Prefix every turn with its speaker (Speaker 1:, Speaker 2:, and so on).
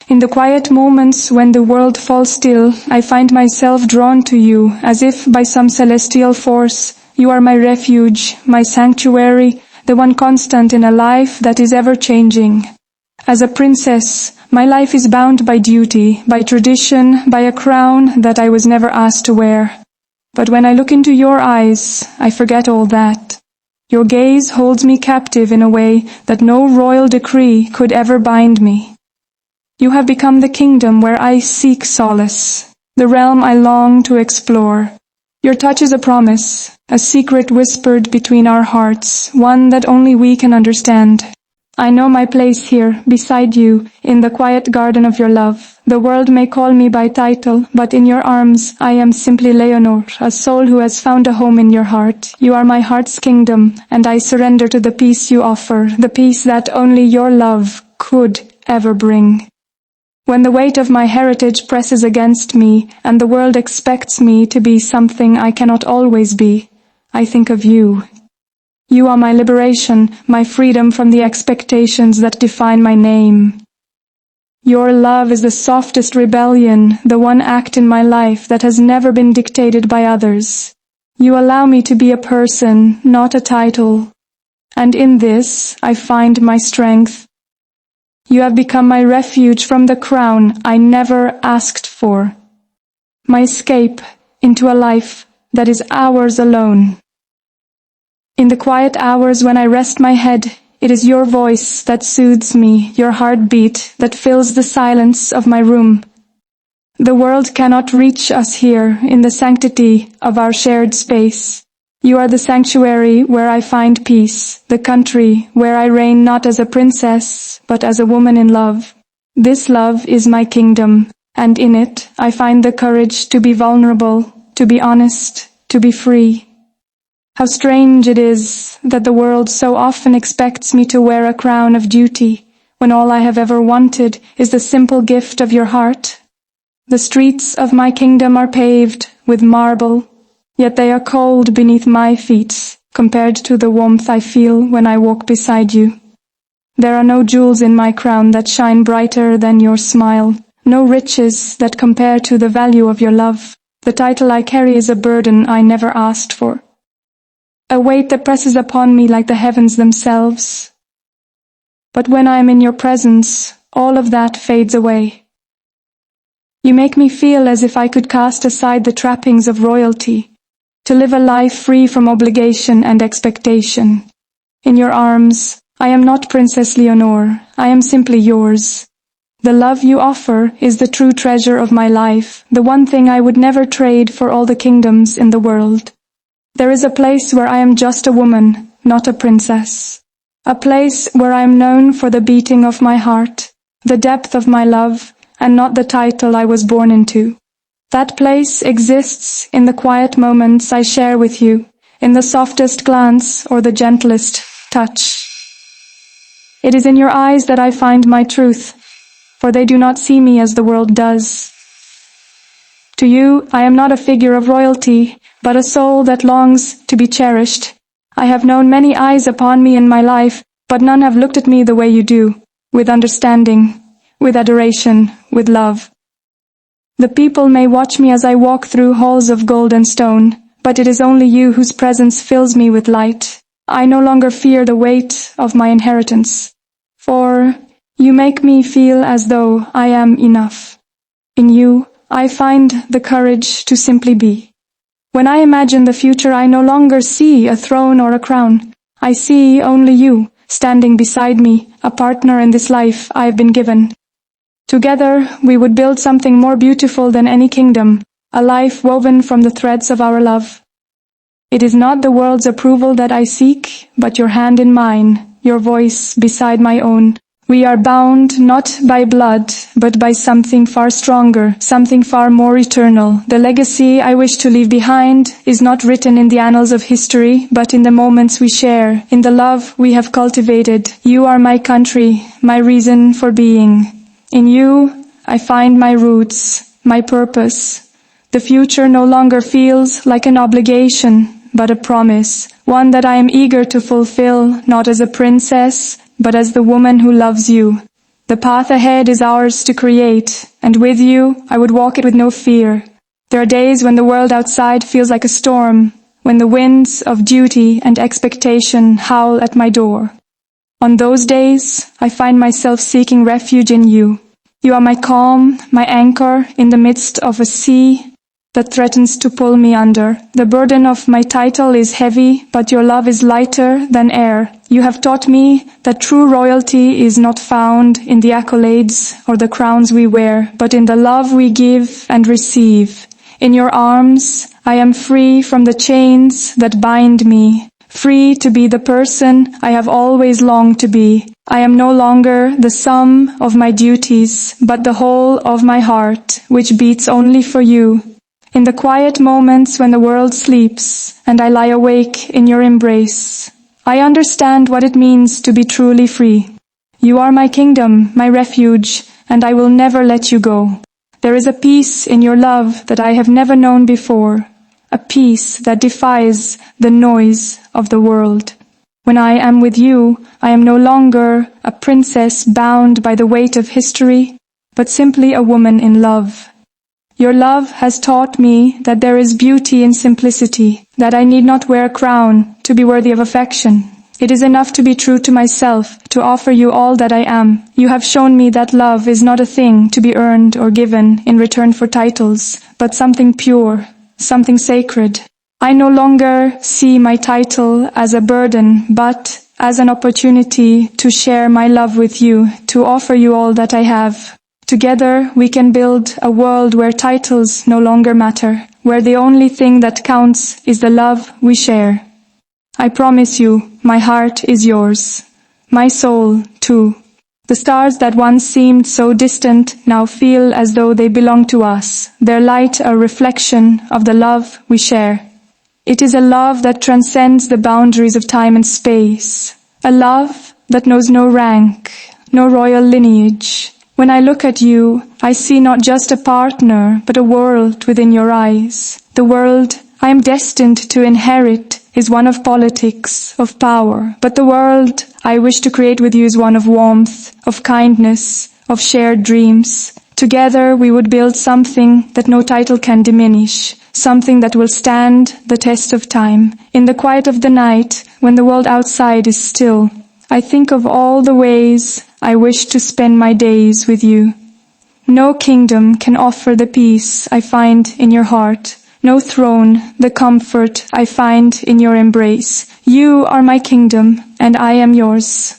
Speaker 1: In the quiet moments when the world falls still, I find myself drawn to you, as if by some celestial force. You are my refuge, my sanctuary, the one constant in a life that is ever changing. As a princess, my life is bound by duty, by tradition, by a crown that I was never asked to wear. But when I look into your eyes, I forget all that. Your gaze holds me captive in a way that no royal decree could ever bind me. You have become the kingdom where I seek solace, the realm I long to explore. Your touch is a promise, a secret whispered between our hearts, one that only we can understand. I know my place here, beside you, in the quiet garden of your love. The world may call me by title, but in your arms I am simply Leonor, a soul who has found a home in your heart. You are my heart's kingdom, and I surrender to the peace you offer, the peace that only your love could ever bring. When the weight of my heritage presses against me, and the world expects me to be something I cannot always be, I think of you. You are my liberation, my freedom from the expectations that define my name. Your love is the softest rebellion, the one act in my life that has never been dictated by others. You allow me to be a person, not a title. And in this, I find my strength. You have become my refuge from the crown I never asked for. My escape into a life that is ours alone. In the quiet hours when I rest my head, it is your voice that soothes me, your heartbeat that fills the silence of my room. The world cannot reach us here in the sanctity of our shared space. You are the sanctuary where I find peace, the country where I reign not as a princess, but as a woman in love. This love is my kingdom, and in it I find the courage to be vulnerable, to be honest, to be free. How strange it is that the world so often expects me to wear a crown of duty, when all I have ever wanted is the simple gift of your heart. The streets of my kingdom are paved with marble, yet they are cold beneath my feet, compared to the warmth I feel when I walk beside you. There are no jewels in my crown that shine brighter than your smile, no riches that compare to the value of your love. The title I carry is a burden I never asked for, a weight that presses upon me like the heavens themselves. But when I am in your presence, all of that fades away. You make me feel as if I could cast aside the trappings of royalty, to live a life free from obligation and expectation. In your arms, I am not Princess Leonor, I am simply yours. The love you offer is the true treasure of my life, the one thing I would never trade for all the kingdoms in the world. There is a place where I am just a woman, not a princess. A place where I am known for the beating of my heart, the depth of my love, and not the title I was born into. That place exists in the quiet moments I share with you, in the softest glance or the gentlest touch. It is in your eyes that I find my truth, for they do not see me as the world does. To you, I am not a figure of royalty, but a soul that longs to be cherished. I have known many eyes upon me in my life, but none have looked at me the way you do, with understanding, with adoration, with love. The people may watch me as I walk through halls of gold and stone, but it is only you whose presence fills me with light. I no longer fear the weight of my inheritance, for you make me feel as though I am enough. In you, I find the courage to simply be. When I imagine the future, I no longer see a throne or a crown. I see only you, standing beside me, a partner in this life I have been given. Together, we would build something more beautiful than any kingdom, a life woven from the threads of our love. It is not the world's approval that I seek, but your hand in mine, your voice beside my own. We are bound not by blood, but by something far stronger, something far more eternal. The legacy I wish to leave behind is not written in the annals of history, but in the moments we share, in the love we have cultivated. You are my country, my reason for being. In you, I find my roots, my purpose. The future no longer feels like an obligation, but a promise, one that I am eager to fulfill, not as a princess, but as the woman who loves you. The path ahead is ours to create, and with you, I would walk it with no fear. There are days when the world outside feels like a storm, when the winds of duty and expectation howl at my door. On those days, I find myself seeking refuge in you. You are my calm, my anchor in the midst of a sea that threatens to pull me under. The burden of my title is heavy, but your love is lighter than air. You have taught me that true royalty is not found in the accolades or the crowns we wear, but in the love we give and receive. In your arms, I am free from the chains that bind me, free to be the person I have always longed to be. I am no longer the sum of my duties, but the whole of my heart, which beats only for you. In the quiet moments when the world sleeps, and I lie awake in your embrace, I understand what it means to be truly free. You are my kingdom, my refuge, and I will never let you go. There is a peace in your love that I have never known before, a peace that defies the noise of the world. When I am with you, I am no longer a princess bound by the weight of history, but simply a woman in love. Your love has taught me that there is beauty in simplicity, that I need not wear a crown to be worthy of affection. It is enough to be true to myself, to offer you all that I am. You have shown me that love is not a thing to be earned or given in return for titles, but something pure, something sacred. I no longer see my title as a burden, but as an opportunity to share my love with you, to offer you all that I have. Together we can build a world where titles no longer matter, where the only thing that counts is the love we share. I promise you, my heart is yours. My soul, too. The stars that once seemed so distant now feel as though they belong to us, their light a reflection of the love we share. It is a love that transcends the boundaries of time and space, a love that knows no rank, no royal lineage. When I look at you, I see not just a partner, but a world within your eyes. The world I am destined to inherit is one of politics, of power, but the world I wish to create with you is one of warmth, of kindness, of shared dreams. Together we would build something that no title can diminish, something that will stand the test of time. In the quiet of the night, when the world outside is still, I think of all the ways I wish to spend my days with you. No kingdom can offer the peace I find in your heart, no throne the comfort I find in your embrace. You are my kingdom, and I am yours.